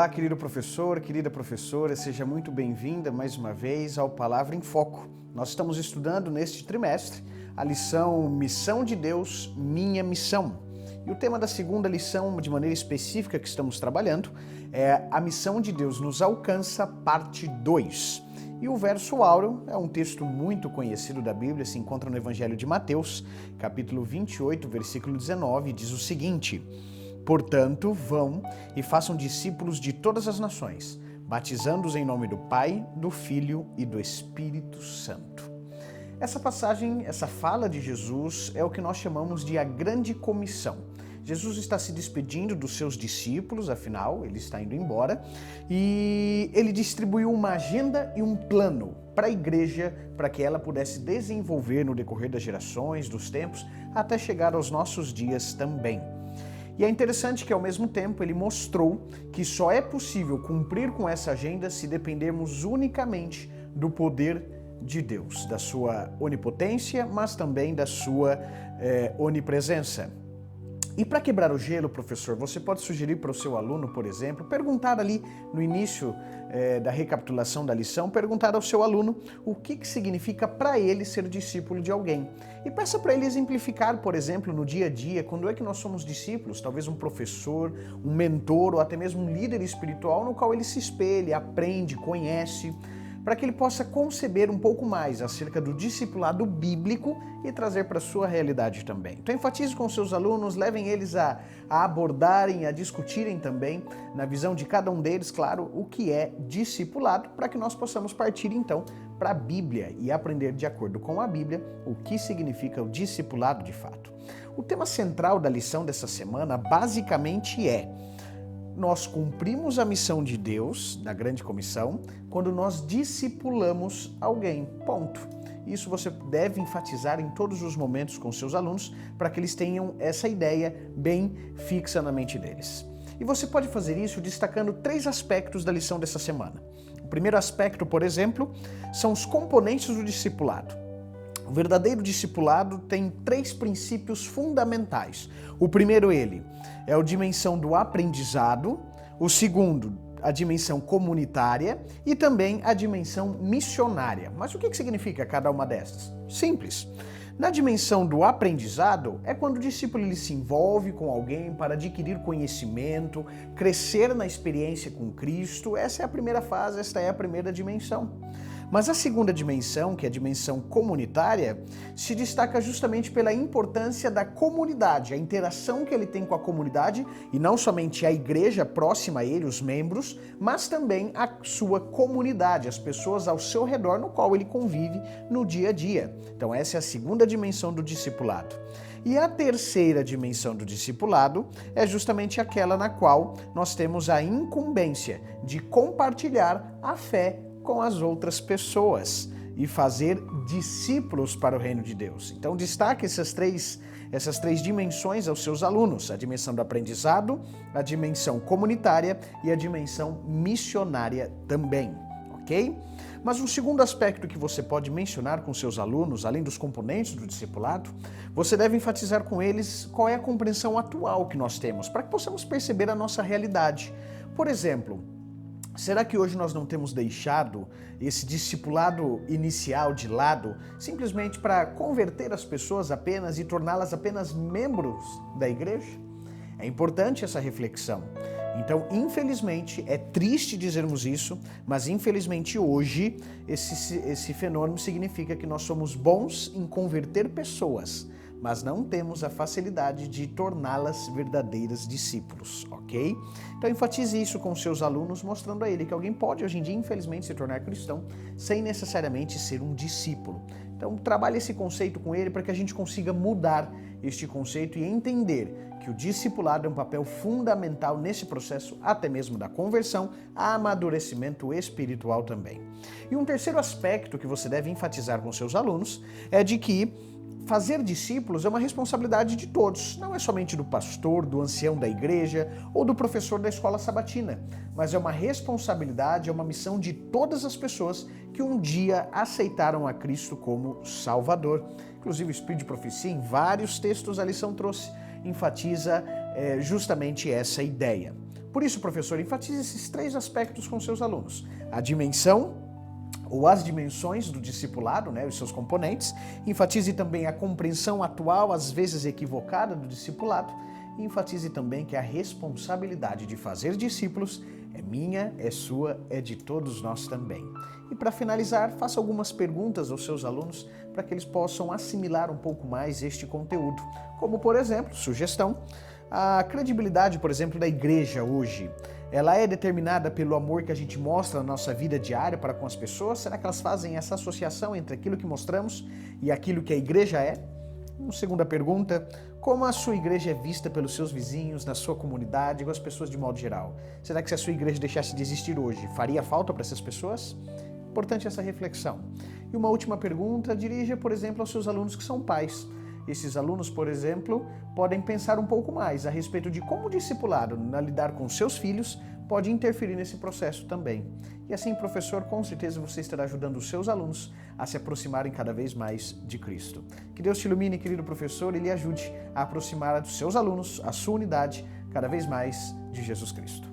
Olá, querido professor, querida professora, seja muito bem-vinda mais uma vez ao Palavra em Foco. Nós estamos estudando neste trimestre a lição Missão de Deus, Minha Missão. E o tema da segunda lição, de maneira específica que estamos trabalhando, é A Missão de Deus nos Alcança, parte 2. E o verso áureo é um texto muito conhecido da Bíblia, se encontra no Evangelho de Mateus, capítulo 28, versículo 19, diz o seguinte: Portanto, vão e façam discípulos de todas as nações, batizando-os em nome do Pai, do Filho e do Espírito Santo. Essa passagem, essa fala de Jesus é o que nós chamamos de a Grande Comissão. Jesus está se despedindo dos seus discípulos, afinal, ele está indo embora, e ele distribuiu uma agenda e um plano para a igreja, para que ela pudesse desenvolver no decorrer das gerações, dos tempos, até chegar aos nossos dias também. E é interessante que, ao mesmo tempo, ele mostrou que só é possível cumprir com essa agenda se dependermos unicamente do poder de Deus, da sua onipotência, mas também da sua onipresença. E para quebrar o gelo, professor, você pode sugerir para o seu aluno, por exemplo, perguntar ali no início da recapitulação da lição, perguntar ao seu aluno o que significa para ele ser discípulo de alguém. E peça para ele exemplificar, por exemplo, no dia a dia, quando é que nós somos discípulos, talvez um professor, um mentor ou até mesmo um líder espiritual no qual ele se espelha, aprende, conhece, para que ele possa conceber um pouco mais acerca do discipulado bíblico e trazer para a sua realidade também. Então enfatize com seus alunos, levem eles a abordarem, a discutirem também, na visão de cada um deles, claro, o que é discipulado, para que nós possamos partir então para a Bíblia e aprender de acordo com a Bíblia o que significa o discipulado de fato. O tema central da lição dessa semana basicamente é: nós cumprimos a missão de Deus, da Grande Comissão, quando nós discipulamos alguém. Ponto. Isso você deve enfatizar em todos os momentos com seus alunos, para que eles tenham essa ideia bem fixa na mente deles. E você pode fazer isso destacando 3 aspectos da lição dessa semana. O primeiro aspecto, por exemplo, são os componentes do discipulado. O verdadeiro discipulado tem 3 princípios fundamentais. O primeiro é a dimensão do aprendizado, o segundo, a dimensão comunitária e também a dimensão missionária. Mas o que significa cada uma dessas? Simples. Na dimensão do aprendizado é quando o discípulo ele se envolve com alguém para adquirir conhecimento, crescer na experiência com Cristo. Essa é a primeira fase, esta é a primeira dimensão. Mas a segunda dimensão, que é a dimensão comunitária, se destaca justamente pela importância da comunidade, a interação que ele tem com a comunidade, e não somente a igreja próxima a ele, os membros, mas também a sua comunidade, as pessoas ao seu redor no qual ele convive no dia a dia. Então essa é a segunda dimensão do discipulado. E a terceira dimensão do discipulado é justamente aquela na qual nós temos a incumbência de compartilhar a fé com as outras pessoas e fazer discípulos para o reino de Deus. Então destaque essas três dimensões aos seus alunos: a dimensão do aprendizado, a dimensão comunitária e a dimensão missionária também, ok? Mas um segundo aspecto que você pode mencionar com seus alunos, além dos componentes do discipulado, você deve enfatizar com eles qual é a compreensão atual que nós temos, para que possamos perceber a nossa realidade. Por exemplo, será que hoje nós não temos deixado esse discipulado inicial de lado simplesmente para converter as pessoas apenas e torná-las apenas membros da igreja? É importante essa reflexão. Então, infelizmente, é triste dizermos isso, mas infelizmente hoje esse fenômeno significa que nós somos bons em converter pessoas, mas não temos a facilidade de torná-las verdadeiros discípulos, ok? Então enfatize isso com seus alunos, mostrando a ele que alguém pode hoje em dia, infelizmente, se tornar cristão sem necessariamente ser um discípulo. Então trabalhe esse conceito com ele para que a gente consiga mudar este conceito e entender que o discipulado é um papel fundamental nesse processo, até mesmo da conversão, amadurecimento espiritual também. E um terceiro aspecto que você deve enfatizar com seus alunos é de que fazer discípulos é uma responsabilidade de todos, não é somente do pastor, do ancião da igreja ou do professor da escola sabatina, mas é uma responsabilidade, é uma missão de todas as pessoas que um dia aceitaram a Cristo como Salvador. Inclusive o Espírito de Profecia, em vários textos a lição trouxe, enfatiza justamente essa ideia. Por isso, professor, enfatize esses 3 aspectos com seus alunos: a dimensão ou as dimensões do discipulado, os seus componentes. Enfatize também a compreensão atual, às vezes equivocada, do discipulado. E enfatize também que a responsabilidade de fazer discípulos é minha, é sua, é de todos nós também. E para finalizar, faça algumas perguntas aos seus alunos para que eles possam assimilar um pouco mais este conteúdo. Como, por exemplo, sugestão, a credibilidade, por exemplo, da igreja hoje, ela é determinada pelo amor que a gente mostra na nossa vida diária para com as pessoas? Será que elas fazem essa associação entre aquilo que mostramos e aquilo que a igreja é? Uma segunda pergunta, como a sua igreja é vista pelos seus vizinhos, na sua comunidade, com as pessoas de modo geral? Será que se a sua igreja deixasse de existir hoje, faria falta para essas pessoas? Importante essa reflexão. E uma última pergunta, dirija, por exemplo, aos seus alunos que são pais. Esses alunos, por exemplo, podem pensar um pouco mais a respeito de como o discipulado, na lidar com seus filhos, pode interferir nesse processo também. E assim, professor, com certeza você estará ajudando os seus alunos a se aproximarem cada vez mais de Cristo. Que Deus te ilumine, querido professor, e lhe ajude a aproximar dos seus alunos, a sua unidade, cada vez mais de Jesus Cristo.